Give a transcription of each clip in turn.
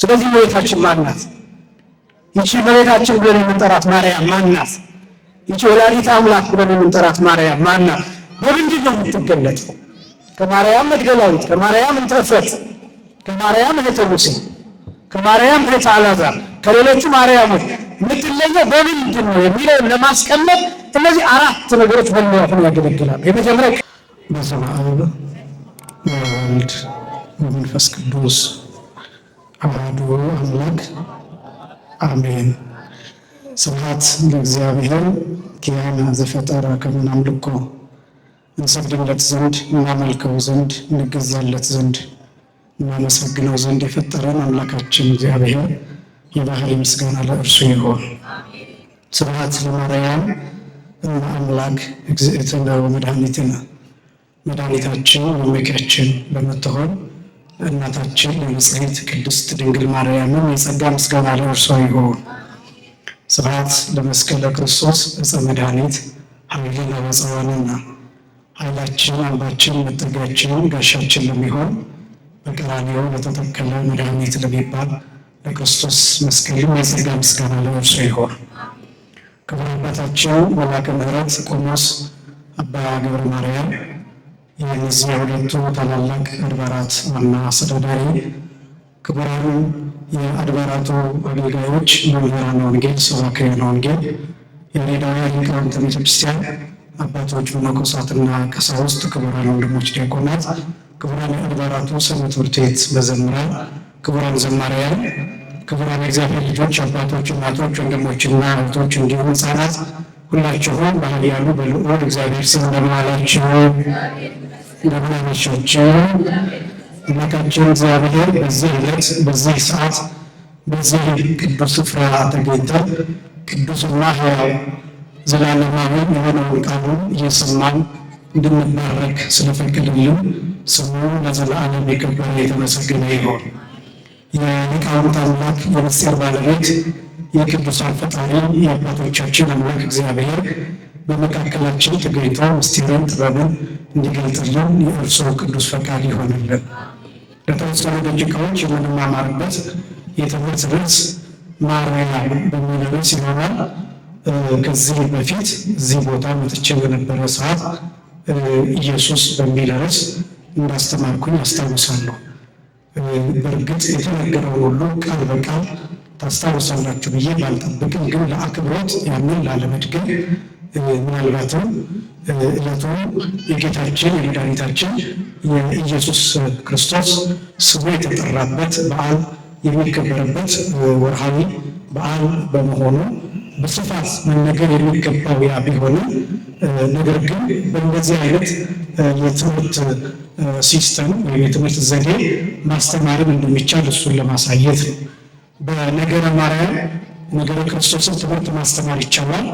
ስለዚህ እመቤታችን ማን ናት? ይቺ እመቤታችን ብለን የምንጠራት ማርያም ማን ናት? ይቺ ወላዲተ አምላክ ብለን የምንጠራት ማርያም ማን ናት? በምንድን ነው የምትገለጠው? ከማርያም መግደላዊት፣ ከማርያም እንተ እፍረት፣ ከማርያም እህተ ሙሴ፣ ከማርያም እህተ አልዓዛር፣ ከሌሎቹ ማርያሞች የምትለየው በምንድን ነው የሚለውን ለማስቀመጥ እነዚህ አራት ነገሮች መለያ ሆነው ያገለግላሉ። የመጀመሪያ በስመ አብ ወወልድ ወመንፈስ ቅዱስ አሐዱ አምላክ አሜን። ስብሐት ለእግዚአብሔር ኪያነ ዘፈጠረ ከመ ናምልኮ፣ እንሰግድለት ዘንድ እናመልከው ዘንድ እንገዛለት ዘንድ እናመሰግነው ዘንድ የፈጠረን አምላካችን እግዚአብሔር የባህሪ ምስጋና ለእርሱ ይሆን። ስብሐት ለማርያም እመ አምላክ እግዝእትነ ወመድኃኒትነ፣ መድኃኒታችን መመኪያችን ለምትሆን እናታችን ለንጽሕት ቅድስት ድንግል ማርያምን የጸጋ ምስጋና ለእርሷ ይሆን። ስብሐት ለመስቀለ ክርስቶስ ዕፀ መድኃኒት ኃይልነ ወፀወንነ፣ ኃይላችን አምባችን መጠጊያችን ጋሻችን ለሚሆን በቀራንዮ ለተተከለ መድኃኒት ለሚባል ለክርስቶስ መስቀልም የጸጋ ምስጋና ለእርሱ ይሆን። ክቡር አባታችን መልአከ ምሕረት ቆሞስ አባ ገብረ ማርያም የእነዚህ የሁለቱ ታላላቅ አድባራት ዋና አስተዳዳሪ፣ ክቡራን የአድባራቱ አገልጋዮች፣ መምህራነ ወንጌል፣ ሰባክያነ ወንጌል፣ የያሬዳውያን ሊቃውንተ ቤተክርስቲያን አባቶች፣ መነኮሳትና ቀሳውስት፣ ክቡራን ወንድሞች ዲያቆናት፣ ክቡራን የአድባራቱ ሰንበት ትምህርት ቤት መዘምራን፣ ክቡራን ዘማሪያን፣ ክቡራን የእግዚአብሔር ልጆች አባቶች፣ እናቶች፣ ወንድሞችና እህቶች እንዲሁም ሕፃናት ሁላችሁም በኃያሉ በልዑል እግዚአብሔር ስም እንደምን ዋላችሁ? እንደምን አመሻችሁ? አምላካችን እግዚአብሔር በዚህ ዕለት በዚህ ሰዓት በዚህ ቅዱስ ስፍራ ተገኝተን ቅዱስና ሕያው ዘላለማዊ የሆነውን ቃሉን እየሰማን እንድንባረክ ስለፈቀደልን ስሙ ለዘላለም የከበረ የተመሰገነ ይሁን። የሊቃውንት አምላክ የምስጢር ባለቤት የቅዱሳን ፈጣሪ የአባቶቻችን አምላክ እግዚአብሔር በመካከላችን ተገኝቶ ምስጢርን ጥበብን እንዲገልጥልን የእርሱ ቅዱስ ፈቃድ ይሆንልን። ለተወሰኑ ደቂቃዎች የምንማማርበት የትምህርት ርዕስ ማርያም በሚል ርዕስ ይሆናል። ከዚህ በፊት እዚህ ቦታ መጥቼ በነበረ ሰዓት ኢየሱስ በሚል ርዕስ እንዳስተማርኩኝ አስታውሳለሁ። በእርግጥ የተነገረውን ሁሉ ቃል በቃል ታስታውሳላችሁ ብዬ ባልጠብቅም፣ ግን ለአክብሮት ያንን ላለመድገም ምናልባትም ዕለቱ የጌታችን የመድኃኒታችን የኢየሱስ ክርስቶስ ስሙ የተጠራበት በዓል የሚከበርበት ወርሃዊ በዓል በመሆኑ በስፋት መነገር የሚገባው ያ ቢሆንም ነገር ግን በእንደዚህ አይነት የትምህርት ሲስተም ወይም የትምህርት ዘዴ ማስተማርም እንደሚቻል እሱን ለማሳየት ነው። በነገረ ማርያም ነገረ ክርስቶስን ትምህርት ማስተማር ይቻላል።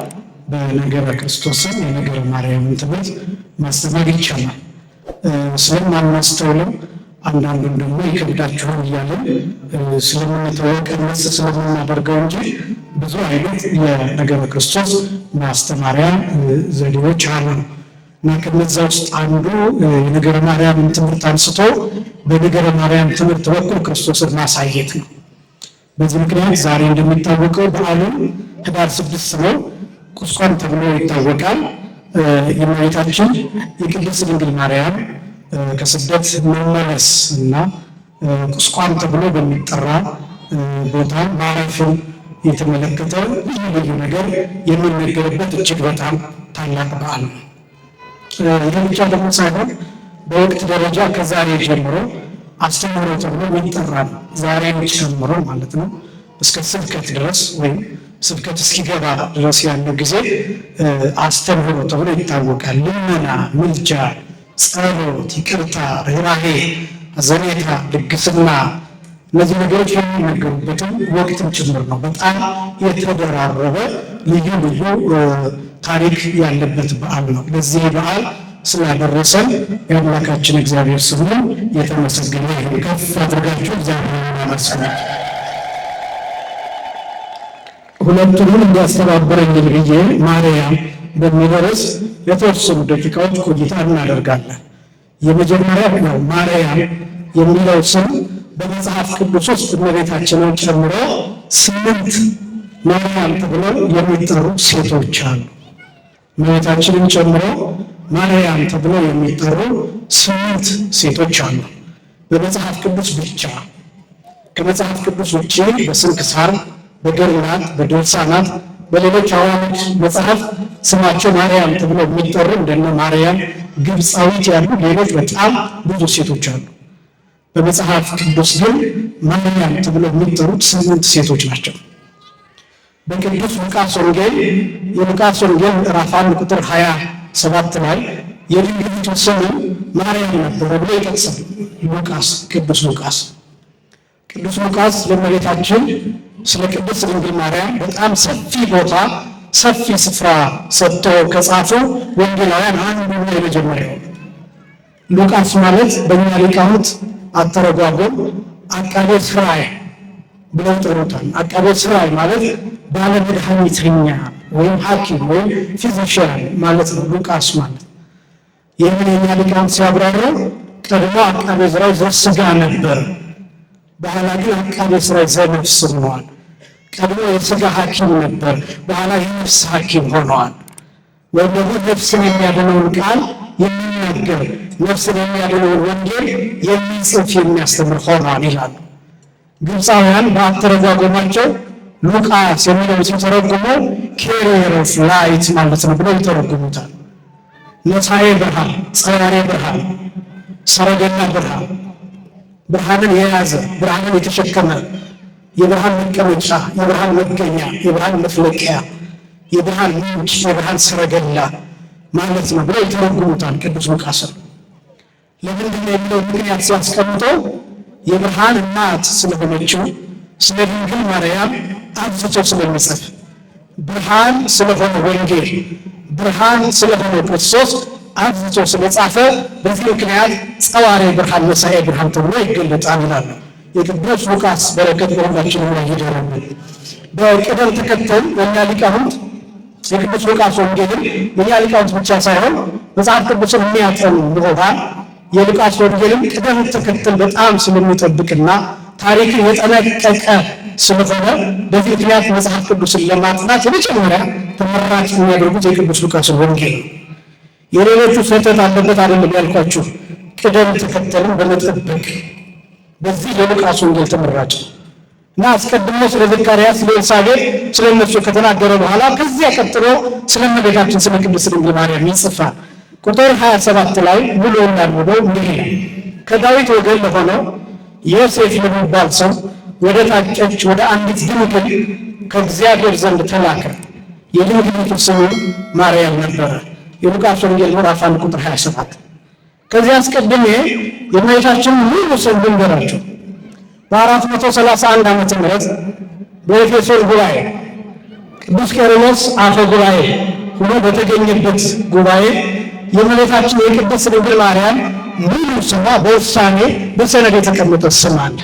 በነገረ ክርስቶስን የነገረ ማርያምን ትምህርት ማስተማር ይቻላል። ስለማናስተውለው አንዳንዱን ደግሞ ይከብዳችኋል እያለን ስለምንተወው ቀነስ ስለምናደርገው እንጂ ብዙ አይነት የነገረ ክርስቶስ ማስተማሪያ ዘዴዎች አሉ እና ከነዛ ውስጥ አንዱ የነገረ ማርያምን ትምህርት አንስቶ በነገረ ማርያም ትምህርት በኩል ክርስቶስን ማሳየት ነው። በዚህ ምክንያት ዛሬ እንደሚታወቀው በዓሉ ኅዳር 6 ነው። ቁስቋም ተብሎ ይታወቃል። የእመቤታችን የቅድስት ድንግል ማርያም ከስደት መመለስ እና ቁስቋም ተብሎ በሚጠራ ቦታ ማረፍን የተመለከተ ልዩ ልዩ ነገር የሚነገርበት እጅግ በጣም ታላቅ በዓል ነው። ይህ ብቻ ደግሞ ሳይሆን በወቅት ደረጃ ከዛሬ ጀምሮ አስተምህሮ ተብሎ ይጠራል። ዛሬን ጨምሮ ማለት ነው። እስከ ስብከት ድረስ ወይም ስብከት እስኪገባ ድረስ ያለው ጊዜ አስተምህሮ ተብሎ ይታወቃል። ልመና፣ ምልጃ፣ ጸሎት፣ ይቅርታ፣ ርኅራኄ፣ አዘኔታ፣ ልግስና እነዚህ ነገሮች የሚነገሩበትም ወቅትም ጭምር ነው። በጣም የተደራረበ ልዩ ልዩ ታሪክ ያለበት በዓል ነው። ለዚህ በዓል ስላደረሰን የአምላካችን እግዚአብሔር ስሙ የተመሰገነ ይሁን። ከፍ አድርጋችሁ እግዚአብሔር ይመስገን። ሁለቱንም እንዲያስተባብረኝ ብዬ ማርያም በሚል ርዕስ የተወሰኑ ደቂቃዎች ቆይታ እናደርጋለን። የመጀመሪያው ነው ማርያም የሚለው ስም በመጽሐፍ ቅዱስ ውስጥ እመቤታችንን ጨምሮ 8 ማርያም ተብለው የሚጠሩ ሴቶች አሉ። እመቤታችንን ጨምሮ ማርያም ተብለው የሚጠሩ 8 ሴቶች አሉ በመጽሐፍ ቅዱስ ብቻ። ከመጽሐፍ ቅዱስ ውጭ በስንክሳር፣ በገድላት፣ በድርሳናት፣ በሌሎች አዋልድ መጽሐፍ ስማቸው ማርያም ተብለው የሚጠሩ እንደነ ማርያም ግብፃዊት ያሉ ሌሎች በጣም ብዙ ሴቶች አሉ። በመጽሐፍ ቅዱስ ግን ማርያም ተብለው የሚጠሩት 8 ሴቶች ናቸው። በቅዱስ ሉቃስ ወንጌል የሉቃስ ወንጌል ምዕራፍ 1 ቁጥር 27 ላይ የድንግሊቱ ስም ማርያም ነበረ ብሎ ይጠቅሳል። ቅዱስ ሉቃስ ለእመቤታችን ስለ ቅድስት ድንግል ማርያም በጣም ሰፊ ቦታ ሰፊ ስፍራ ሰጥተው ከጻፉ ወንጌላውያን አንዱ ነው የመጀመሪያው። ሉቃስ ማለት በእኛ ሊቃውንት አተረጓጎም አቃቤ ሥራይ ብለው ጠሩታል። አቃቤ ሥራይ ማለት ባለ መድኃኒተኛ ወይም ሐኪም ወይም ፊዚሽያን ማለት ነው ሉቃስ ማለት። ይህን የእኛ ሊቃውንት ሲያብራሩ ቀድሞ አቃቤ ሥራይ ዘሥጋ ነበር፣ በኋላ ግን አቃቤ ሥራይ ዘነፍስ ሆነዋል። ቀድሞ የሥጋ ሐኪም ነበር፣ በኋላ የነፍስ ሐኪም ሆነዋል። ወይም ደግሞ ነፍስን የሚያድነውን ቃል የሚናገር ነፍስን የሚያድነውን ወንጌል የሚጽፍ የሚያስተምር ሆነዋል ይላሉ። ግብፃውያን በአተረጓጎማቸው ሉቃስ የሚለው ሲተረጉሙ ኬሪየር ኦፍ ላይት ማለት ነው ብለው ይተረጉሙታል። ነፃዬ ብርሃን፣ ጸራሬ ብርሃን፣ ሰረገላ ብርሃን፣ ብርሃንን የያዘ ብርሃንን የተሸከመ የብርሃን መቀመጫ፣ የብርሃን መገኛ፣ የብርሃን መፍለቂያ፣ የብርሃን ምንጭ፣ የብርሃን ሰረገላ ማለት ነው ብለው ይተረጉሙታል ቅዱስ ሉቃስን። ለምንድን ነው የሚለው ምክንያት ሲያስቀምጠው የብርሃን እናት ስለሆነችው ስለ ድንግል ማርያም አብዝቶ ስለሚጽፍ፣ ብርሃን ስለሆነ ወንጌል፣ ብርሃን ስለሆነ ክርስቶስ አብዝቶ ስለጻፈ በዚህ ምክንያት ጸዋሬ ብርሃን፣ ነሣኤ ብርሃን ተብሎ ይገለጣል ይላሉ። የቅዱስ ሉቃስ በረከት በሁላችንም ላይ ይደረብን። በቅደም ተከተል የእኛ ሊቃውንት የቅዱስ ሉቃስ ወንጌልን የእኛ ሊቃውንት ብቻ ሳይሆን መጽሐፍ ቅዱስን የሚያጠኑ ምሁራን የሉቃስ ወንጌልን ቅደም ተከተል በጣም ስለሚጠብቅና ታሪክን የጠነቀቀ ስለሆነ በዚህ ምክንያት መጽሐፍ ቅዱስን ለማጥናት የመጀመሪያ ተመራጭ የሚያደርጉት የቅዱስ ሉቃስን ወንጌል ነው። የሌሎቹ ስህተት አለበት አይደለም ያልኳችሁ፣ ቅደም ተከተልን በመጠበቅ በዚህ የሉቃስ ወንጌል ተመራጭ እና አስቀድሞ ስለ ዘካርያስ፣ ስለ ኤልሳቤጥ፣ ስለ እነሱ ከተናገረ በኋላ ከዚያ ቀጥሎ ስለ እመቤታችን ስለ ቅድስት ድንግል ማርያም ይጽፋል። ቁጥር 27 ላይ ሙሉ እንዳልሆነው እንዲህ ከዳዊት ወገን ለሆነው ዮሴፍ ለሚባል ሰው ወደ ታጨች ወደ አንዲት ድንግል ከእግዚአብሔር ዘንድ ተላከ። የድንግሊቱ ስም ማርያም ነበረ። የሉቃስ ወንጌል ምዕራፍ 1 ቁጥር 27። ከዚህ አስቀድሜ የእመቤታችን ሙሉ ስም ልንገራችሁ። በ431 ዓመተ ምህረት በኤፌሶን ጉባኤ ቅዱስ ቄርሎስ አፈ ጉባኤ ሆኖ በተገኘበት ጉባኤ የእመቤታችን የቅድስት ድንግል ማርያም ሙሉ ስሟ በውሳኔ በሰነድ የተቀመጠ ስም አለ።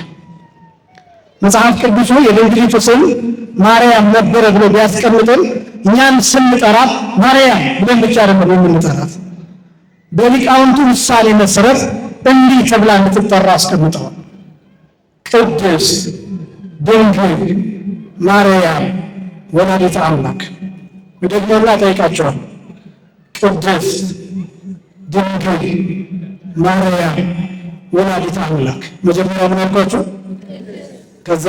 መጽሐፍ ቅዱሱ የድንግሊቱ ስም ማርያም ነበረ ብሎ ቢያስቀምጥም እኛን ስንጠራት ማርያም ብለን ብቻ አይደለም የምንጠራት። በሊቃውንቱ ውሳኔ መሰረት እንዲህ ተብላ እንድትጠራ አስቀምጠዋል። ቅድስት ድንግል ማርያም ወላዲተ አምላክ። ደግሞና ጠይቃቸዋል። ቅድስት ድንግል ማርያም ወላዲተ አምላክ። መጀመሪያ ምን አልኳችሁ? ከዛ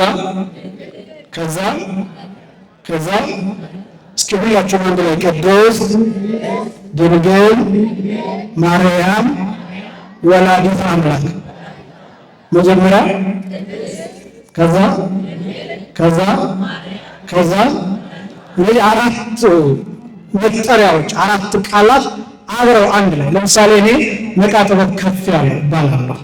እስኪ ሁላችሁም አንድ ላይ ቅድስት ድንግል ማርያም ወላዲተ አምላክ። መጀመሪያ ከዛ እንግዲህ 4 መጠሪያዎች 4 ቃላት አብረው አንድ ላይ። ለምሳሌ እኔ መቃጥበት ከፍ ያለው እባላለሁ።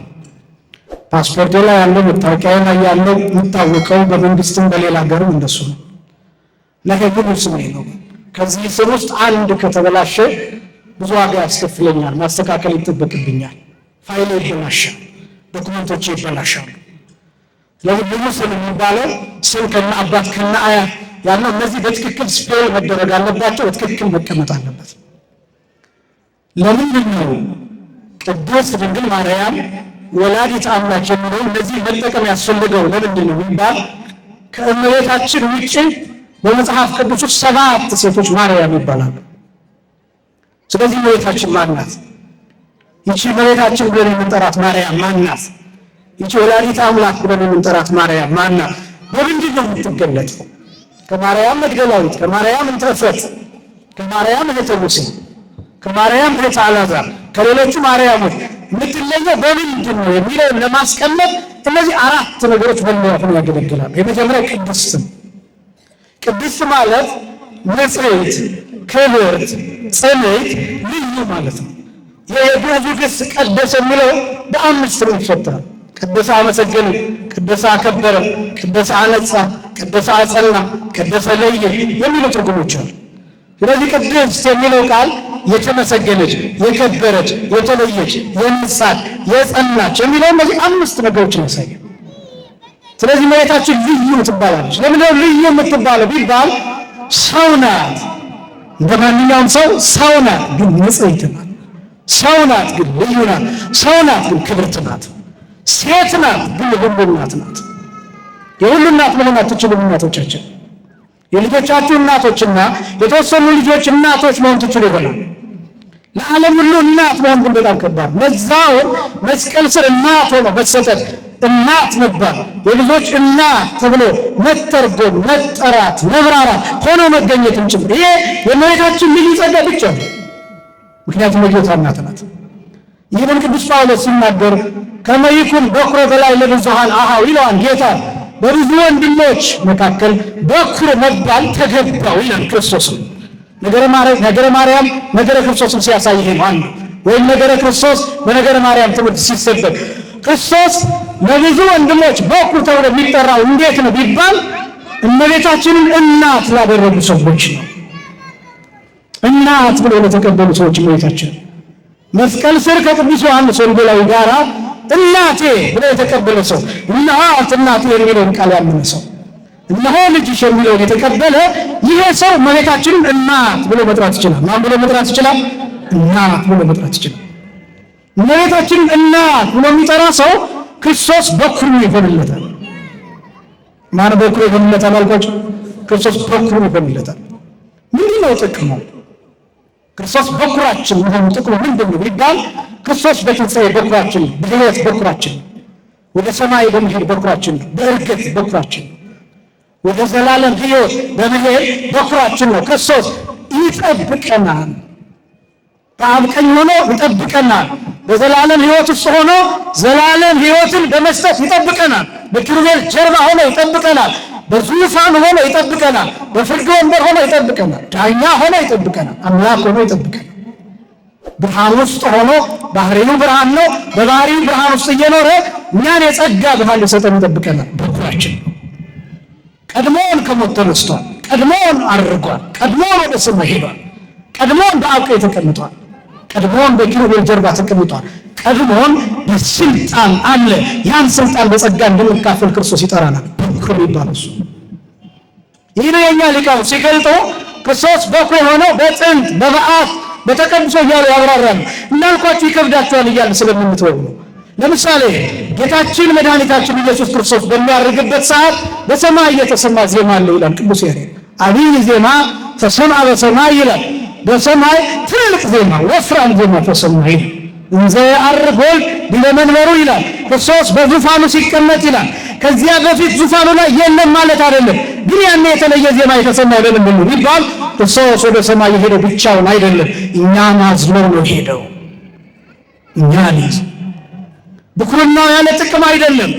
ፓስፖርቴ ላይ ያለው መታወቂያ ላይ ያለው የምታወቀው በመንግስትም በሌላ ሀገርም እንደሱ ነው። ለከግሉ ስሜ ነው። ከዚህ ስም ውስጥ አንድ ከተበላሸ ብዙ ዋጋ ያስከፍለኛል፣ ማስተካከል ይጠበቅብኛል። ፋይሌ ይበላሻል፣ ዶክመንቶች ይበላሻሉ። ስለዚህ ብዙ ስም የሚባለው ስም ከነ አባት ከነ አያት ያለው እነዚህ በትክክል ስፔል መደረግ አለባቸው፣ በትክክል መቀመጥ አለበት። ለምንድን ነው ቅድስት ድንግል ማርያም ወላዲት አምላክ የሚለው እነዚህ መጠቀም ያስፈልገው ለምንድን ነው ቢባል ከእመቤታችን ውጪ በመጽሐፍ ቅዱስ 7 ሴቶች ማርያም ይባላሉ። ስለዚህ እመቤታችን ማን ናት? ይቺ እመቤታችን ብለን የምንጠራት ማርያም ማን ናት? ይቺ ወላዲት አምላክ ብለን የምንጠራት ማርያም ማን ናት? በምንድን ነው የምትገለጠው? ከማርያም መግደላዊት፣ ከማርያም እንተ ዕፍረት፣ ከማርያም እኅተ ሙሴ፣ ከማርያም እኅተ አልዓዛር፣ ከሌሎቹ ማርያሞች የምትለየው በምንድን ነው የሚለውን ለማስቀመጥ እነዚህ 4 ነገሮች መለያ ሆነው ያገለግላሉ። የመጀመሪያው ቅድስት። ቅድስት ማለት ንጽሕት፣ ክብርት፣ ጽንዕት፣ ልዩ ማለት ነው። የግዕዙ ግስ ቀደሰ የሚለው በ5 ነው ይፈታል። ቀደሰ አመሰገነ፣ ቀደሰ አከበረ፣ ቀደሰ አነጻ፣ ቀደሰ አጸና፣ ቀደሰ ለየ የሚሉ ትርጉሞች አሉ። ስለዚህ ቅድስት የሚለው ቃል የተመሰገነች፣ የከበረች፣ የተለየች፣ የንጻች፣ የጸናች የሚለው እነዚህ 5 ነገሮችን ያሳያል። ስለዚህ እመቤታችን ልዩ ትባላለች። ለምን ልዩ የምትባለው ቢባል ሰው ናት፣ እንደማንኛውም ሰው ናት፣ ግን ንጽሕት ናት። ሰው ናት፣ ግን ልዩ ናት። ሰው ናት፣ ግን ክብርት ናት። ሴት ናት፣ ግን የሁሉ እናት ናት። የሁሉ እናት መሆን አትችሉም እናቶቻችን። የልጆቻችሁ እናቶችና የተወሰኑ ልጆች እናቶች መሆን ትችሉ ይሆናል። ለዓለም ሁሉ እናት መሆን ግን በጣም ከባድ። ለዛው መስቀል ስር እናት ሆኖ መሰጠት፣ እናት መባል፣ የልጆች እናት ተብሎ መተርጎም፣ መጠራት፣ መብራራት ሆኖ መገኘትም ጭምር ይሄ የእመቤታችን ልዩ ጸጋ ብቻ ነው። ምክንያቱም የጌታ እናት ናት። ይህንን ቅዱስ ጳውሎስ ሲናገር ከመ ይኩን በኵረ በላይ ለብዙኃን አኀው ይለዋል ጌታ። በብዙ ወንድሞች መካከል በኵር መባል ተገባው ይላል ክርስቶስም። ነገረ ማርያም ነገረ ክርስቶስም ሲያሳይ ይሄ ነው አንዱ። ወይም ነገረ ክርስቶስ በነገረ ማርያም ትምህርት ሲሰበክ ክርስቶስ ለብዙ ወንድሞች በኵር ተብሎ የሚጠራው እንዴት ነው ቢባል እመቤታችንን እናት ላደረጉ ሰዎች ነው። እናት ብሎ ለተቀበሉ ሰዎች እመቤታችን መስቀል ስር ከቅዱስ ዮሐንስ ወንጌላዊ ጋራ እናቴ ብሎ የተቀበለ ሰው እናቴ የሚለውን ቃል ያመነ ሰው እነሆ ልጅሽ የሚለውን የተቀበለ ይሄ ሰው እመቤታችንን እናት ብሎ መጥራት ይችላል። ማን ብሎ መጥራት ይችላል? እናት ብሎ መጥራት ይችላል። እመቤታችንን እናት ብሎ የሚጠራ ሰው ክርስቶስ በኵሩ ይሆንለታል። ማን በኵሩ ይሆንለታል አልኳቸው? ክርስቶስ በኵሩ ይሆንለታል። ምንድን ነው ጥቅሙ? ክርስቶስ በኵራችን መሆኑ ጥቅሙ ምንድን ነው ቢባል ክርስቶስ በትንሣኤ በኵራችን፣ በሕይወት በኵራችን፣ ወደ ሰማይ በመሄድ በኵራችን፣ በእርገት በኵራችን፣ ወደ ዘላለም ሕይወት በመሄድ በኵራችን ነው። ክርስቶስ ይጠብቀናል። በአብ ቀኝ ሆኖ ይጠብቀናል። በዘላለም ሕይወት ውስጥ ሆኖ ዘላለም ሕይወትን በመስጠት ይጠብቀናል። በኪሩቤል ጀርባ ሆኖ ይጠብቀናል። በዙፋን ሆኖ ይጠብቀናል። በፍርድ ወንበር ሆኖ ይጠብቀናል። ዳኛ ሆኖ ይጠብቀናል። አምላክ ሆኖ ይጠብቀናል። ብርሃን ውስጥ ሆኖ ባህሪው ብርሃን ነው። በባህሪው ብርሃን ውስጥ እየኖረ እኛን የጸጋ ብርሃን ሊሰጠን ይጠብቀናል። በኵራችን ቀድሞውን ከሞት ተነስቷል። ቀድሞውን አርጓል። ቀድሞውን ወደ ሰማይ ሄዷል። ቀድሞውን በአብ ቀኝ ተቀምጧል። ቀድሞውን በኪሩቤል ጀርባ ተቀምጧል። ቀድሞውን በስልጣን አለ። ያን ስልጣን በጸጋ እንድንካፈል ክርስቶስ ይጠራናል። በኵር ይባላል እሱ። ይህ የኛ ሊቃውንት ሲገልጡ ክርስቶስ በኵር የሆነው በጥንት በበዓት በተቀድሶ እያሉ ያብራራሉ። እንዳልኳችሁ ይከብዳቸዋል እያልን ስለምንተወው ነው። ለምሳሌ ጌታችን መድኃኒታችን ኢየሱስ ክርስቶስ በሚያርግበት ሰዓት በሰማይ የተሰማ ዜማ አለው ይላል ቅዱስ ያሬድ። አብይ ዜማ ተሰምዐ በሰማይ ይላል። በሰማይ ትልቅ ዜማ፣ ወፍራም ዜማ ተሰማ ይላል። እንዘ የዐርግ ወልድ ዲበ መንበሩ ይላል። ክርስቶስ በዙፋኑ ሲቀመጥ ይላል። ከዚያ በፊት ዙፋኑ ላይ የለም ማለት አይደለም። ግን ያኔ የተለየ ዜማ የተሰማው ለምንድን ነው ቢባል ክርስቶስ ወደ ሰማይ የሄደው ብቻውን አይደለም፣ እኛን አዝሎ ነው ሄደው። እኛን ይዞ ብኩርናው ያለ ጥቅም አይደለም።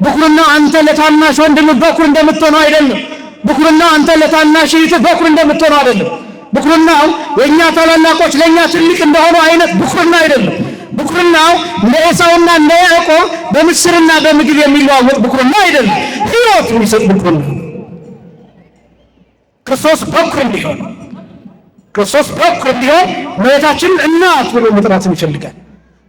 ብኩርናው አንተ ለታናሽ ወንድም በኩር እንደምትሆነው አይደለም። ብኩርናው አንተ ለታናሽ እህት በኩር እንደምትሆነው አይደለም። ብኩርናው የእኛ ታላላቆች ለእኛ ትልቅ እንደሆኑ አይነት ብኩርና አይደለም። ብኩርናው እንደ ኤሳውና እንደ ያዕቆብ በምስርና በምግብ የሚለዋወጥ ብኩርና አይደለም። ሕይወት የሚሰጥ ብኩርና ክርስቶስ በኩር እንዲሆን እመቤታችንን እናት ብሎ መጥራትን ይፈልጋል።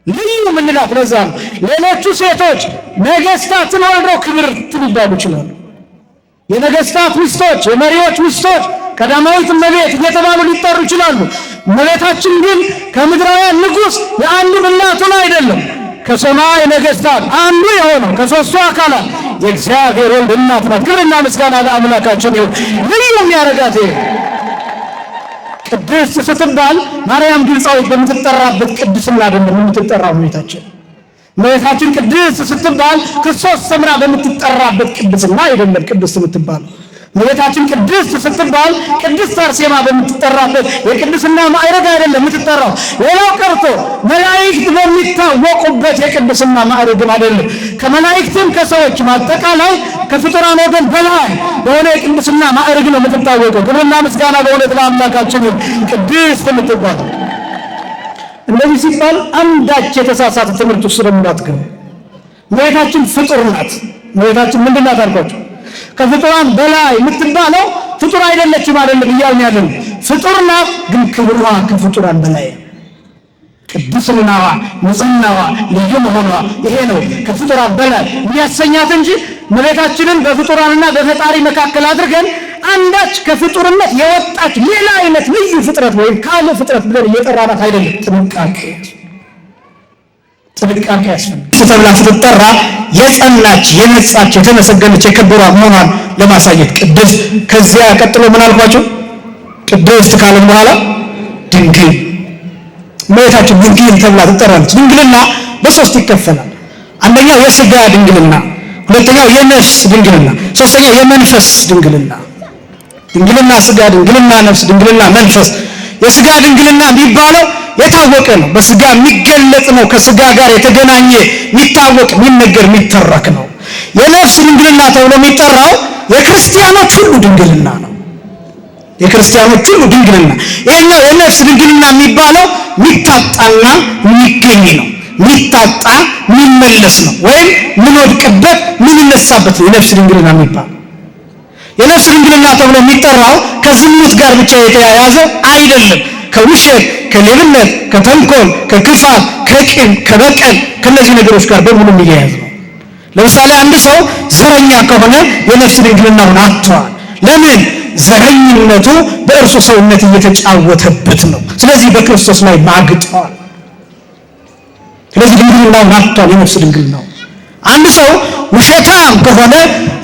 ልዩ ምንላት ለዛ ነው። ሌሎቹ ሴቶች ነገሥታትን ወልደው ክብርት ሊባሉ ይችላሉ። የነገሥታት ሚስቶች፣ የመሪዎች ሚስቶች፣ ቀዳማዊት እመቤት እየተባሉ ሊጠሩ ይችላሉ። እመቤታችን ግን ከምድራውያን ንጉሥ የአንድም እናቱን አይደለም ከሰማይ ነገሥታት አንዱ የሆነው ከሦስቱ አካላት የእግዚአብሔር ወልድ እናት ናት። ክብርና ምስጋና ለአምላካችን ይሁን። ልዩ የሚያደርጋት ቅድስት ስትባል ማርያም ግብፃዊት በምትጠራበት ቅድስና አይደለም የምትጠራው እመቤታችን ቅድስት ስትባል ክርስቶስ ሰምራ በምትጠራበት ቅድስና አይደለም ቅድስት የምትባል። እመቤታችን ቅድስት ስትባል ቅድስት አርሴማ በምትጠራበት የቅድስና ማዕረግ አይደለም የምትጠራው። ሌላው ቀርቶ መላእክት በሚታወቁበት የቅድስና ማዕረግም አይደለም። ከመላእክትም ከሰዎችም አጠቃላይ ከፍጡራን ወገን በላይ በሆነ የቅድስና ማዕረግ ነው የምትታወቀው። ክብርና ምስጋና በእውነት ለአምላካችን ቅድስት የምትባለው። እንደዚህ ሲባል አንዳች የተሳሳተ ትምህርት ውስጥ እንዳትገቡ። እመቤታችን ፍጡር ናት። እመቤታችን ምንድን ናት አልኳቸው? ከፍጡራን በላይ የምትባለው ፍጡር አይደለችም አይደለም እያልን ያለን ፍጡር ናት፣ ግን ክብሯ ከፍጡራን በላይ ቅድስናዋ፣ ንጽሕናዋ፣ ልዩ መሆኗ ይሄ ነው ከፍጡራን በላይ የሚያሰኛት እንጂ እመቤታችንን በፍጡራንና በፈጣሪ መካከል አድርገን አንዳች ከፍጡርነት የወጣች ሌላ አይነት ልዩ ፍጥረት ወይም ካለ ፍጥረት ብለን እየጠራናት አይደለም። ጥንቃቄ ያስፈልጋል። ተብላ ስትጠራ የጸናች የነጻች የተመሰገነች የከበሯ መሆኗን ለማሳየት ቅድስት። ከዚያ ቀጥሎ ምን አልኳቸው? ቅድስት ካለም በኋላ ድንግል። እመቤታችን ድንግል ተብላ ትጠራለች። ድንግልና በሶስት ይከፈላል። አንደኛው የሥጋ ድንግልና፣ ሁለተኛው የነፍስ ድንግልና፣ ሶስተኛው የመንፈስ ድንግልና። ድንግልና ሥጋ፣ ድንግልና ነፍስ፣ ድንግልና መንፈስ። የሥጋ ድንግልና የሚባለው የታወቀ ነው፣ በሥጋ የሚገለጽ ነው፣ ከሥጋ ጋር የተገናኘ የሚታወቅ የሚነገር የሚተረክ ነው። የነፍስ ድንግልና ተብሎ የሚጠራው የክርስቲያኖች ሁሉ ድንግልና ነው። የክርስቲያኖች ሁሉ ድንግልና። ይሄኛው የነፍስ ድንግልና የሚባለው የሚታጣና የሚገኝ ነው። የሚታጣ የሚመለስ ነው፣ ወይም ምንወድቅበት ምንነሳበት ነው የነፍስ ድንግልና የሚባለው። የነፍስ ድንግልና ተብሎ የሚጠራው ከዝሙት ጋር ብቻ የተያያዘ አይደለም። ከውሸት፣ ከሌብነት፣ ከተንኮል፣ ከክፋት፣ ከቂም፣ ከበቀል ከነዚህ ነገሮች ጋር በሙሉ የሚያያዝ ነው። ለምሳሌ አንድ ሰው ዘረኛ ከሆነ የነፍስ ድንግልናውን አጥቷል። ለምን? ዘረኝነቱ በእርሱ ሰውነት እየተጫወተበት ነው። ስለዚህ በክርስቶስ ላይ ማግጧል። ስለዚህ ድንግልናውን አጥቷል፣ የነፍስ ድንግልናው። አንድ ሰው ውሸታም ከሆነ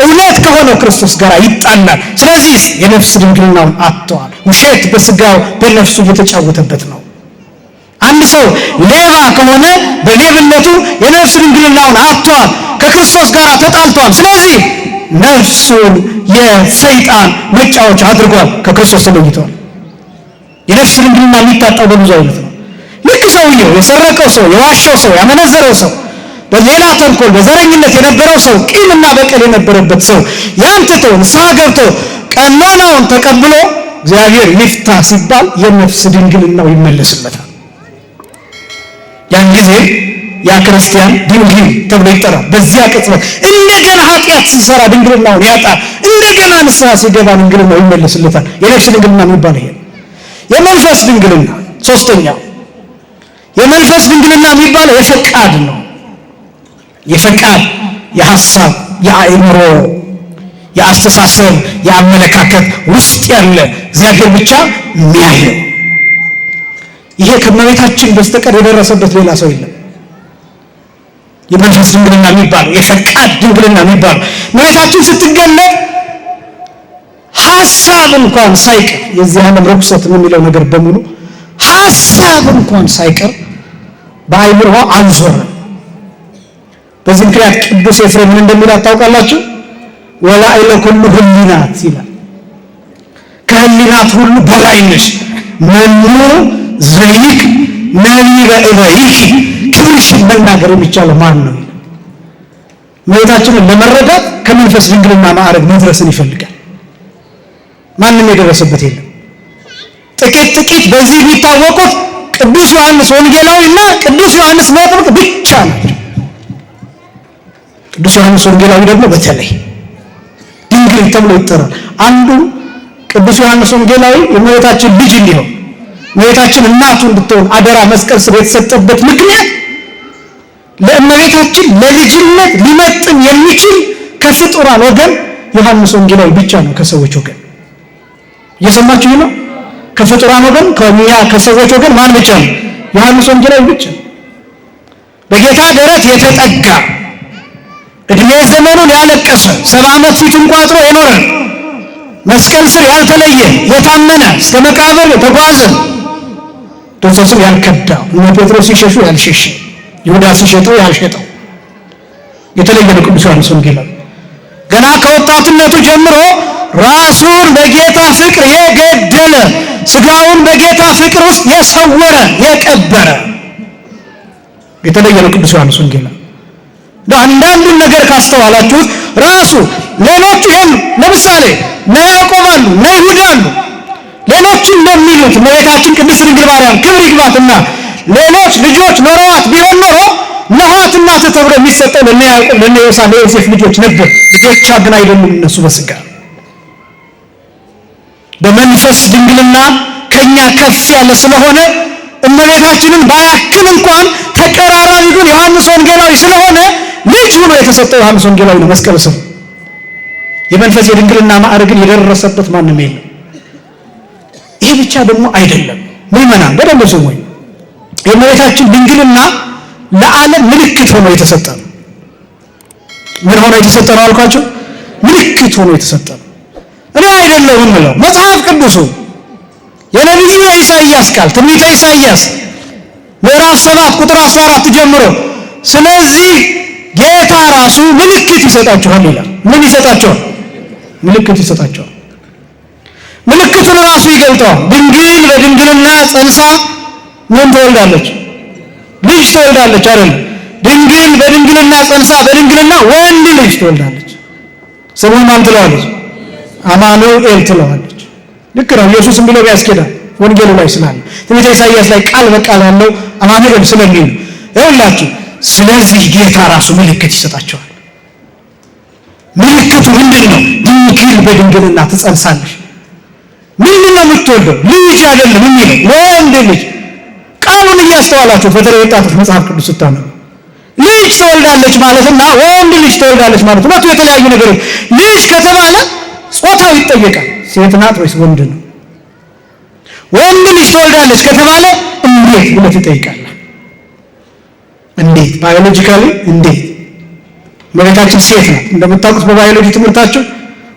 እውነት ከሆነው ክርስቶስ ጋር ይጣላል። ስለዚህ የነፍስ ድንግልናውን አጥቷል። ውሸት በሥጋው በነፍሱ እየተጫወተበት ነው። አንድ ሰው ሌባ ከሆነ በሌብነቱ የነፍስ ድንግልናውን አጥቷል፣ ከክርስቶስ ጋር ተጣልቷል። ስለዚህ ነፍሱን የሰይጣን መጫወቻ አድርጓል፣ ከክርስቶስ ተለይቷል። የነፍስ ድንግልና የሚታጣው በብዙ አይነት ነው። ልክ ሰውየው የሰረቀው ሰው፣ የዋሸው ሰው፣ ያመነዘረው ሰው፣ በሌላ ተንኮል በዘረኝነት የነበረው ሰው፣ ቂምና በቀል የነበረበት ሰው ያን ትቶ ንስሐ ገብቶ ቀኖናውን ተቀብሎ እግዚአብሔር ይፍታ ሲባል የነፍስ ድንግልናው ይመለስለታል። ያን ጊዜ ያ ክርስቲያን ድንግል ተብሎ ይጠራል። በዚያ ቅጽበት እንደገና ኃጢአት ሲሰራ ድንግልናውን ያጣል። እንደገና ንስሐ ሲገባ ድንግልናው ይመለስለታል። የነፍስ ድንግልና የሚባል ይሄ። የመንፈስ ድንግልና ሶስተኛው። የመንፈስ ድንግልና የሚባለው የፈቃድ ነው። የፈቃድ፣ የሐሳብ፣ የአእምሮ፣ የአስተሳሰብ፣ የአመለካከት ውስጥ ያለ እግዚአብሔር ብቻ የሚያየው። ይሄ ከእመቤታችን በስተቀር የደረሰበት ሌላ ሰው የለም። የመንፈስ ድንግልና የሚባለው የፈቃድ ድንግልና የሚባለው እመቤታችን ስትገለጥ ሐሳብ እንኳን ሳይቀር የዚህ ዓለም ርኩሰት የሚለው ነገር በሙሉ ሐሳብ እንኳን ሳይቀር በአእምሮዋ አልዞረም። በዚህ ምክንያት ቅዱስ ኤፍሬም ምን እንደሚል ታውቃላችሁ? ወላእለ ኩሉ ህሊናት ይላል። ከህሊናት ሁሉ በላይ ነሽ። መኑ ዘይቅ ነቢበ እበይኪ፣ ክብርሽን መናገር የሚቻለው ማን ነው? እመቤታችንን ለመረዳት ከመንፈስ ድንግልና ማዕረግ መድረስን ይፈልጋል። ማንም የደረሰበት የለም። ጥቂት በዚህ የሚታወቁት ቅዱስ ዮሐንስ ወንጌላዊ እና ቅዱስ ዮሐንስ መጥምቅ ብቻ ናቸው። ቅዱስ ዮሐንስ ወንጌላዊ ደግሞ በተለይ ድንግል ተብሎ ይጠራል። አንዱ ቅዱስ ዮሐንስ ወንጌላዊ የእመቤታችን ልጅ እንዲሆን እመቤታችን እናቱ እንድትሆን አደራ መስቀል ስር የተሰጠበት ምክንያት ለእመቤታችን ለልጅነት ሊመጥን የሚችል ከፍጡራን ወገን ዮሐንስ ወንጌላዊ ብቻ ነው። ከሰዎች ወገን እየሰማችሁ ነው። ከፍጡራን ወገን ከኛ ከሰዎች ወገን ማን ብቻ ነው? ዮሐንስ ወንጌላዊ ብቻ። በጌታ ደረት የተጠጋ እድሜ ዘመኑን ያለቀሰ 70 ዓመት ፊቱን ቋጥሮ የኖረ መስቀል ስር ያልተለየ የታመነ እስከ መቃብር የተጓዘ ክርስቶስን ያልከዳ እነ ጴጥሮስ ሲሸሹ ያልሸሸ ይሁዳ ሲሸጠው ያልሸጠው የተለየ ነው ቅዱስ ዮሐንስ ወንጌላዊ። ገና ከወጣትነቱ ጀምሮ ራሱን በጌታ ፍቅር የገደለ ስጋውን በጌታ ፍቅር ውስጥ የሰወረ የቀበረ የተለየ ነው ቅዱስ ዮሐንስ ወንጌላዊ። አንዳንዱን ነገር ካስተዋላችሁት ራሱ ሌሎቹ ይሄን ለምሳሌ ነው ያዕቆብ አሉ ነው ይሁዳ አሉ ሌሎቹ እንደሚሉት እመቤታችን ቅድስት ድንግል ማርያም ክብር ይግባትና ሌሎች ልጆች ኖረዋት ቢሆን ኖሮ ነሐት እናት ተብሎ የሚሰጠው ለነ ያዕቆብ ለነ ዮሴፍ ለዮሴፍ ልጆች ነበር። ልጆቿ ግን አይደሉም እነሱ በስጋ በመንፈስ ድንግልና ከኛ ከፍ ያለ ስለሆነ እመቤታችንን ባያክል እንኳን ተቀራራቢ ግን ዮሐንስ ወንጌላዊ ስለሆነ ልጅ ሆኖ የተሰጠው ዮሐንስ ወንጌላዊ ነው። መስቀል ስም የመንፈስ የድንግልና ማዕረግን የደረሰበት ማንም የለም። ይህ ብቻ ደግሞ አይደለም። ምእመናን በደንብ ስሙኝ። የእመቤታችን ድንግልና ለዓለም ምልክት ሆኖ የተሰጠ ነው። ምን ሆኖ የተሰጠ ነው አልኳቸው? ምልክት ሆኖ የተሰጠ ነው። እኔ አይደለሁም ብለው መጽሐፍ ቅዱሱ የነቢዩ የኢሳይያስ ቃል ትንቢተ ኢሳይያስ ምዕራፍ 7 ቁጥር 14 ጀምሮ ስለዚህ ጌታ ራሱ ምልክት ይሰጣችኋል ይላል። ምን ይሰጣችኋል? ምልክት ይሰጣችኋል። ምልክቱን ራሱ ይገልጠዋል። ድንግል በድንግልና ጸንሳ ምን ትወልዳለች? ልጅ ትወልዳለች አይደል? ድንግል በድንግልና ጸንሳ በድንግልና ወንድ ልጅ ትወልዳለች። ስሙን ማን ትለዋለች? አማኑኤል ትለዋለች። ልክ ነው። ኢየሱስም ብሎ ያስኬዳል ወንጌሉ ላይ ስላለ ትንቢተ ኢሳይያስ ላይ ቃል በቃል ያለው አማኑኤል ስለሚል ይኸውላችሁ። ስለዚህ ጌታ ራሱ ምልክት ይሰጣቸዋል። ምልክቱ ምንድን ነው? ድንግል በድንግልና ትጸንሳለች። ምንድን ነው የምትወልደው? ልጅ አይደለም የሚለው ወንድ ልጅ። ቃሉን እያስተዋላችሁ በተለይ ወጣቶች መጽሐፍ ቅዱስ ስታነቡ ልጅ ትወልዳለች ማለትና ወንድ ልጅ ትወልዳለች ማለት ሁለቱ የተለያዩ ነገሮች። ልጅ ከተባለ ጾታው ይጠየቃል። ሴት ናት ወይስ ወንድ ነው? ወንድ ልጅ ትወልዳለች ከተባለ እንዴት ብለህ ትጠይቃለህ። እንዴት ባዮሎጂካሊ እንዴት? እመቤታችን ሴት ናት እንደምታውቁት። በባዮሎጂ ትምህርታችሁ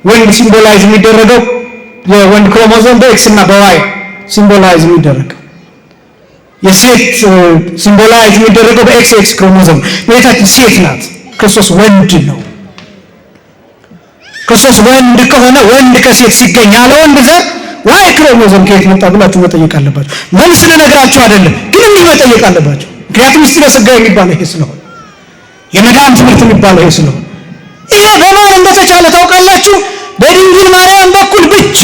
ወንድ ሲምቦላይዝ የሚደረገው የወንድ ክሮሞዞም በኤክስ እና በዋይ ሲምቦላይዝ የሚደረገው፣ የሴት ሲምቦላይዝ የሚደረገው በኤክስ ኤክስ ክሮሞዞም። እመቤታችን ሴት ናት፣ ክርስቶስ ወንድ ነው። ክርስቶስ ወንድ ከሆነ ወንድ ከሴት ሲገኝ ያለ ወንድ ዘር ዋይ ክሮሞዞም ከየት መጣ ብላችሁ መጠየቅ አለባችሁ። መልስ ልነግራችሁ አይደለም ግን እንዲህ መጠየቅ አለባችሁ። ምክንያቱም ምስጢረ ሥጋ የሚባለው ይሄ ስለሆነ፣ የመዳን ትምህርት የሚባለው ይሄ ስለሆነ፣ ይሄ በማን እንደተቻለ ታውቃላችሁ? በድንግል ማርያም በኩል ብቻ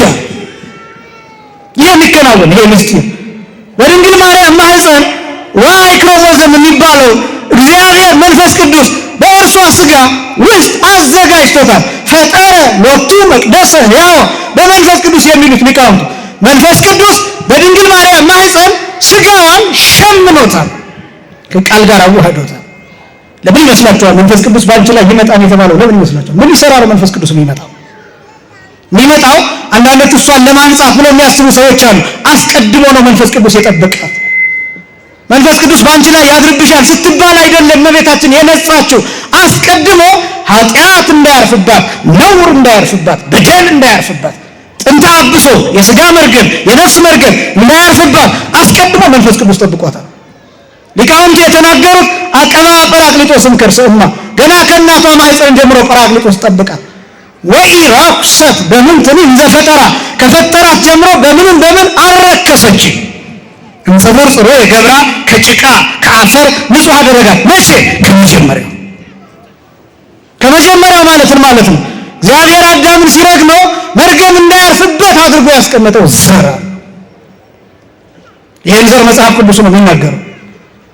ይሄ የሚከናወን ይሄ ምስጢር በድንግል ማርያም ማህፀን ዋይ ክሮሞዞም የሚባለው እግዚአብሔር መንፈስ ቅዱስ በእርሷ ሥጋ ውስጥ አዘጋጅቶታል። ፈጠረ ሎቱ መቅደሰ ሕያው በመንፈስ ቅዱስ የሚሉት ሊቃውንቱ መንፈስ ቅዱስ በድንግል ማርያም ማህፀን ሥጋዋን ሸምኖታል፣ ከቃል ጋር አዋህዶታል። ለምን ይመስላችኋል መንፈስ ቅዱስ በአንቺ ላይ ይመጣል የተባለው? ለምን ይመስላችኋል? ምን ሊሰራ ነው መንፈስ ቅዱስ የሚመጣው? አንዳንዶች እሷን ለማንጻት ብለው የሚያስቡ ሰዎች አሉ። አስቀድሞ ነው መንፈስ ቅዱስ የጠበቃት። መንፈስ ቅዱስ በአንቺ ላይ ያድርብሻል ስትባል አይደለም እመቤታችን የነጻችው። አስቀድሞ ኃጢአት እንዳያርፍባት፣ ነውር እንዳያርፍባት፣ በደል እንዳያርፍባት፣ ጥንተ አብሶ የሥጋ መርገም የነፍስ መርገም እንዳያርፍባት አስቀድሞ መንፈስ ቅዱስ ጠብቋታል። ሊቃውንቱ የተናገሩት አቀባ ጰራቅሊጦስን ከርስእማ ገና ከእናቷ ማኅፀን ጀምሮ ጰራቅሊጦስ ጠብቃት። ወኢረኩሰት በምንትን ዘፈጠራ ከፈጠራት ጀምሮ በምን አልረከሰች። እንጸቦር ጽሮ የገብራ ከጭቃ ከአፈር ንጹሕ አደረጋት። መቼ? ከመጀመሪያው ማለት ነው። እግዚአብሔር አዳምን ሲረግመው መርገም እንዳያርፍበት አድርጎ ያስቀመጠው ዘር። ይህን ዘር መጽሐፍ ቅዱስ ነው የሚናገረው።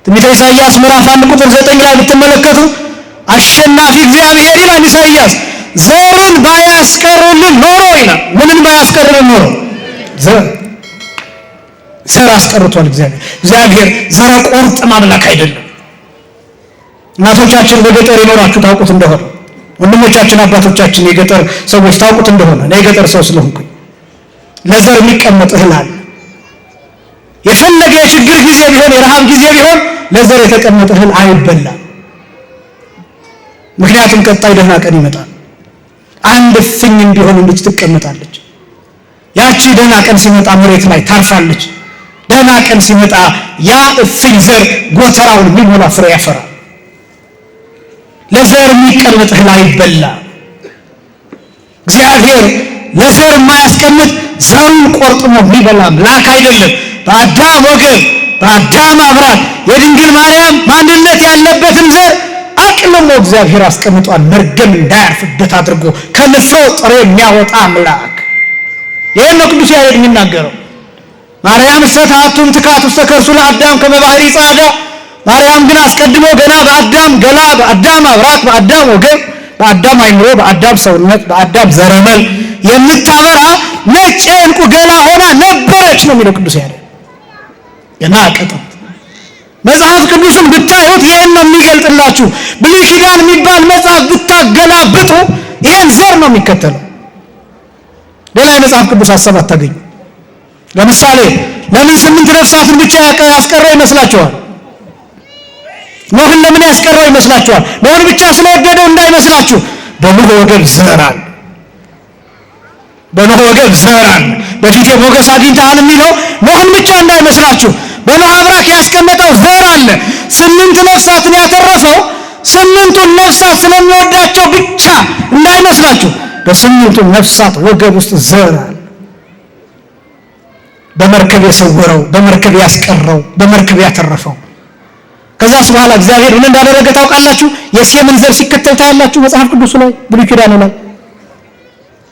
ትንቢተ ኢሳይያስ ምዕራፍ 1 ቁጥር 9 ላይ ብትመለከቱ አሸናፊ እግዚአብሔር ይላል ኢሳይያስ ዘርን ባያስቀርልን ኖሮ ይላል። ምንን ባያስቀርልን ኖሮ? ዘር አስቀርቷል እግዚአብሔር ዘረ ቆርጥ ማምላክ አይደለም። እናቶቻችን በገጠር የኖራችሁ ታውቁት እንደሆነ፣ ወንድሞቻችን አባቶቻችን የገጠር ሰዎች ታውቁት እንደሆነ፣ እኔ የገጠር ሰው ስለሆንኩኝ ለዘር የሚቀመጥ እህል አለ። የፈለገ የችግር ጊዜ ቢሆን የረሃብ ጊዜ ቢሆን ለዘር የተቀመጠ እህል አይበላም። ምክንያቱም ቀጣይ ደህና ቀን ይመጣል። አንድ እፍኝ እንዲሆን ልጅ ትቀመጣለች። ያቺ ደህና ቀን ሲመጣ መሬት ላይ ታርፋለች። ደህና ቀን ሲመጣ ያ እፍኝ ዘር ጎተራውን የሚሞላ ፍሬ ያፈራል። ለዘር የሚቀመጥ እህል አይበላም። እግዚአብሔር ለዘር የማያስቀምጥ ዘሩን ቆርጥሞ የሚበላ አምላክ አይደለም። በአዳም ወገን በአዳም አብራክ የድንግል ማርያም ማንነት ያለበትን ዘር አቅልሞ እግዚአብሔር አስቀምጧል። መርገም እንዳያርፍበት አድርጎ ከንፍሮ ጥሬ የሚያወጣ አምላክ። ይህን ነው ቅዱስ ያሬድ የሚናገረው። ማርያም ሰታቱም ትካት ውስተ ከርሱ ለአዳም ከመባህሪ ጻዳ። ማርያም ግን አስቀድሞ ገና በአዳም ገላ በአዳም አብራክ በአዳም ወገን በአዳም አይምሮ በአዳም ሰውነት በአዳም ዘረመል የምታበራ ነጭ የዕንቁ ገላ ሆና ነበረች ነው የሚለው ቅዱስ ያሬድ። ገና ቀጠም መጽሐፍ ቅዱስን ብታዩት ይህን ነው የሚገልጥላችሁ። ብሉይ ኪዳን የሚባል መጽሐፍ ብታገላብጡ ይህን ዘር ነው የሚከተለው። ሌላ የመጽሐፍ ቅዱስ ሀሳብ አታገኙ። ለምሳሌ ለምን 8 ነፍሳትን ብቻ ያስቀረው ይመስላችኋል? ኖህን ለምን ያስቀረው ይመስላችኋል? ኖህን ብቻ ስለወደደው እንዳይመስላችሁ። በኖህ ወገብ ዘር አለ። በኖህ ወገብ ዘር አለ። በፊቴ ሞገስ አግኝተሃል የሚለው ኖህን ብቻ እንዳይመስላችሁ። በኖህ አብራክ ያስቀመጠው ዘር አለ። 8 ነፍሳትን ያተረፈው 8ቱን ነፍሳት ስለሚወዳቸው ብቻ እንዳይመስላችሁ። በ8ቱ ነፍሳት ወገብ ውስጥ ዘር አለ። በመርከብ የሰወረው፣ በመርከብ ያስቀረው፣ በመርከብ ያተረፈው። ከዛስ በኋላ እግዚአብሔር ምን እንዳደረገ ታውቃላችሁ? የሴምን ዘር ሲከተል ታያላችሁ መጽሐፍ ቅዱስ ላይ ብሉይ ኪዳን ላይ።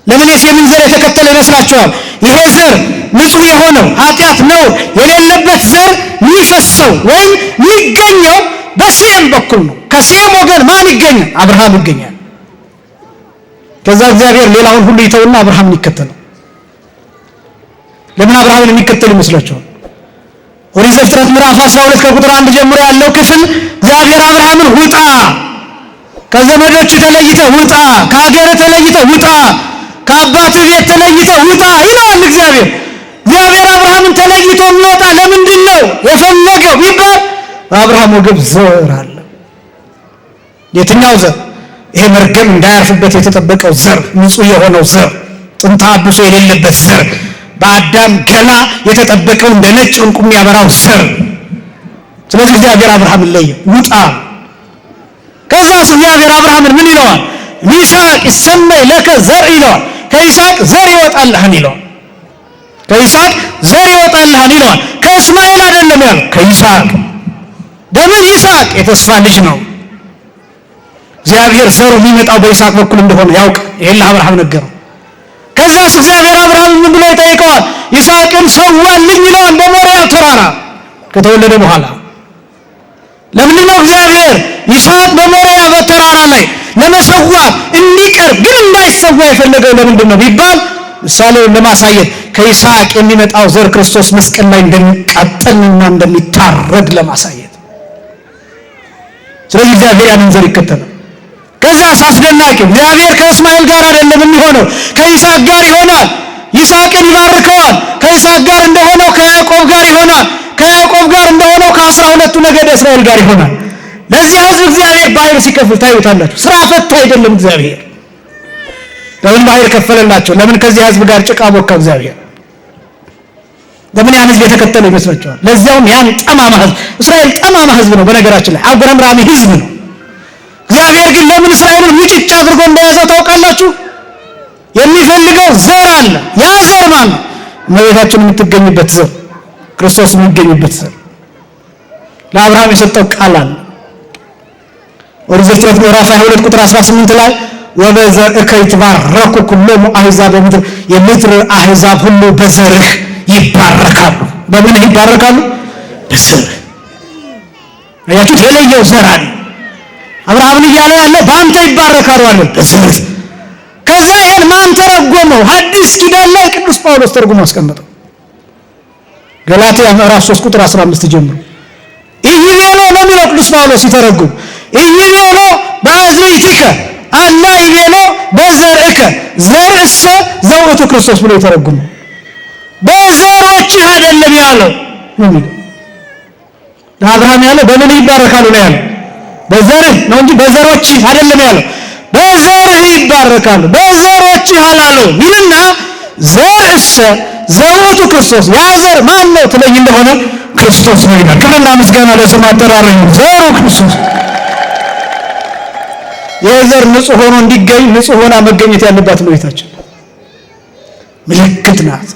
ለምን የሴምን ዘር የተከተለ ይመስላችኋል? ይሄ ዘር ንጹህ የሆነው ኃጢአት ነው የሌለበት ዘር የሚፈሰው ወይም የሚገኘው በሴም በኩል ነው። ከሴም ወገን ማን ይገኛል? አብርሃም ይገኛል። ከዛ እግዚአብሔር ሌላውን ሁሉ ይተውና አብርሃምን ይከተለው። ለምን አብርሃምን የሚከተል ይመስላችኋል? ኦሪት ዘፍጥረት ምዕራፍ 12 ከቁጥር 1 ጀምሮ ያለው ክፍል እግዚአብሔር አብርሃምን ውጣ፣ ከዘመዶች ተለይተህ ውጣ፣ ከሀገር ተለይተህ ውጣ፣ ከአባት ቤት ተለይተህ ውጣ ይለዋል እግዚአብሔር። እግዚአብሔር አብርሃምን ተለይቶ የሚወጣ ለምንድን ነው የፈለገው ቢባል በአብርሃም ወገብ ዘር አለ። የትኛው ዘር? ይሄ መርገም እንዳያርፍበት የተጠበቀው ዘር፣ ንጹህ የሆነው ዘር፣ ጥንተ አብሶ የሌለበት ዘር፣ በአዳም ገላ የተጠበቀው እንደ ነጭ ዕንቁ የሚያበራው ዘር። ስለዚህ እግዚአብሔር አብርሃምን ለየው፣ ውጣ። ከዛስ እግዚአብሔር አብርሃምን ምን ይለዋል? ይስሐቅ ይሰመይ ለከ ዘር ይለዋል። ከይስሐቅ ዘር ይወጣልህን ይለዋል። ከይስሐቅ ዘር ይወጣልህን ይለዋል። ከእስማኤል አይደለም ያለው፣ ከይስሐቅ። ለምን? ይስሐቅ የተስፋ ልጅ ነው። እግዚአብሔር ዘሩ የሚመጣው በይስሐቅ በኩል እንደሆነ ያውቅ። ይሄን ለአብርሃም ነገረው። ከዛስ እግዚአብሔር አብርሃም ምን ብሎ ይጠይቀዋል? ይስሐቅን ሰዋልኝ ይለዋል በሞሪያ ተራራ ከተወለደ በኋላ። ለምንድን ነው እግዚአብሔር ይስሐቅ በሞሪያ ተራራ ላይ ለመሰዋት እንዲቀርብ ግን እንዳይሰዋ የፈለገው ለምንድን ነው ቢባል ምሳሌውን ለማሳየት ከይስሐቅ የሚመጣው ዘር ክርስቶስ መስቀል ላይ እንደሚቃጠልና እንደሚታረድ ለማሳየት። ስለዚህ እግዚአብሔር ያንን ዘር ይከተላል። ከዛስ አስደናቂ እግዚአብሔር ከእስማኤል ጋር አይደለም የሚሆነው፣ ከይስሐቅ ጋር ይሆናል። ይስሐቅን ይባርከዋል። ከይስሐቅ ጋር እንደሆነው ከያዕቆብ ጋር ይሆናል። ከያዕቆብ ጋር እንደሆነው ከ12ቱ ነገደ እስራኤል ጋር ይሆናል። ለዚህ ሕዝብ እግዚአብሔር ባህር ሲከፍል ታዩታላችሁ። ስራ ፈታ አይደለም እግዚአብሔር። ለምን ባህር ከፈለላቸው? ለምን ከዚህ ሕዝብ ጋር ጭቃ ቦካ እግዚአብሔር? ለምን ያን ሕዝብ የተከተለ ይመስላችኋል? ለዚያውም ያን ጠማማ ሕዝብ። እስራኤል ጠማማ ሕዝብ ነው በነገራችን ላይ፣ አጉረምራሚ ሕዝብ ነው። እግዚአብሔር ግን ለምን እስራኤልን ሙጭጭ አድርጎ እንደያዘው ታውቃላችሁ? የሚፈልገው ዘር አለ። ያ ዘር ማን ነው? እመቤታችን የምትገኝበት ዘር፣ ክርስቶስ የሚገኝበት ዘር። ለአብርሃም የሰጠው ቃል አለ። ኦሪት ዘፍጥረት ምዕራፍ 22 ቁጥር 18 ላይ ወበዘርእከ ይትባረኩ ኩሎሙ አሕዛብ በምድር፣ የምድር አሕዛብ ሁሉ በዘርህ ይባረካሉ። በምን ይባረካሉ? በዘርህ። አያችሁት? የለየው ዘር አለ። አብርሃምን እያለ ያለው በአንተ ይባረካሉ አለ፣ በዘርህ። ከዛ ይሄን ማን ተረጎመው? ሐዲስ ኪዳን ላይ ቅዱስ ጳውሎስ ተርጉሞ አስቀመጠው። ገላትያ ምዕራፍ 3 ቁጥር 15 ጀምሮ ኢይቤሎ ነው የሚለው ቅዱስ ጳውሎስ ሲተረጉም፣ ኢይቤሎ በአዝርዕትከ አላ ኢይቤሎ በዘርእከ ዘርእሰ ዘውእቱ ክርስቶስ ብሎ የተረጉመው። በዘሮችህ አይደለም ያለው። አብርሃም ያለው በምን ይባረካሉ ነው ያለው? በዘርህ ነው እንጂ በዘሮች አይደለም ያለው። በዘርህ ይባረካሉ በዘሮች አላለው ይልና ዘርእሰ ዘውቱ ክርስቶስ። ያ ዘር ማን ነው ትለኝ እንደሆነ ክርስቶስ ነው ይላል። ክብርና ምስጋና ለስሙ አጠራር ይሁን። ዘሩ ክርስቶስ። የዘር ንጹህ ሆኖ እንዲገኝ ንጹህ ሆና መገኘት ያለባት ነው። ምልክት ናት።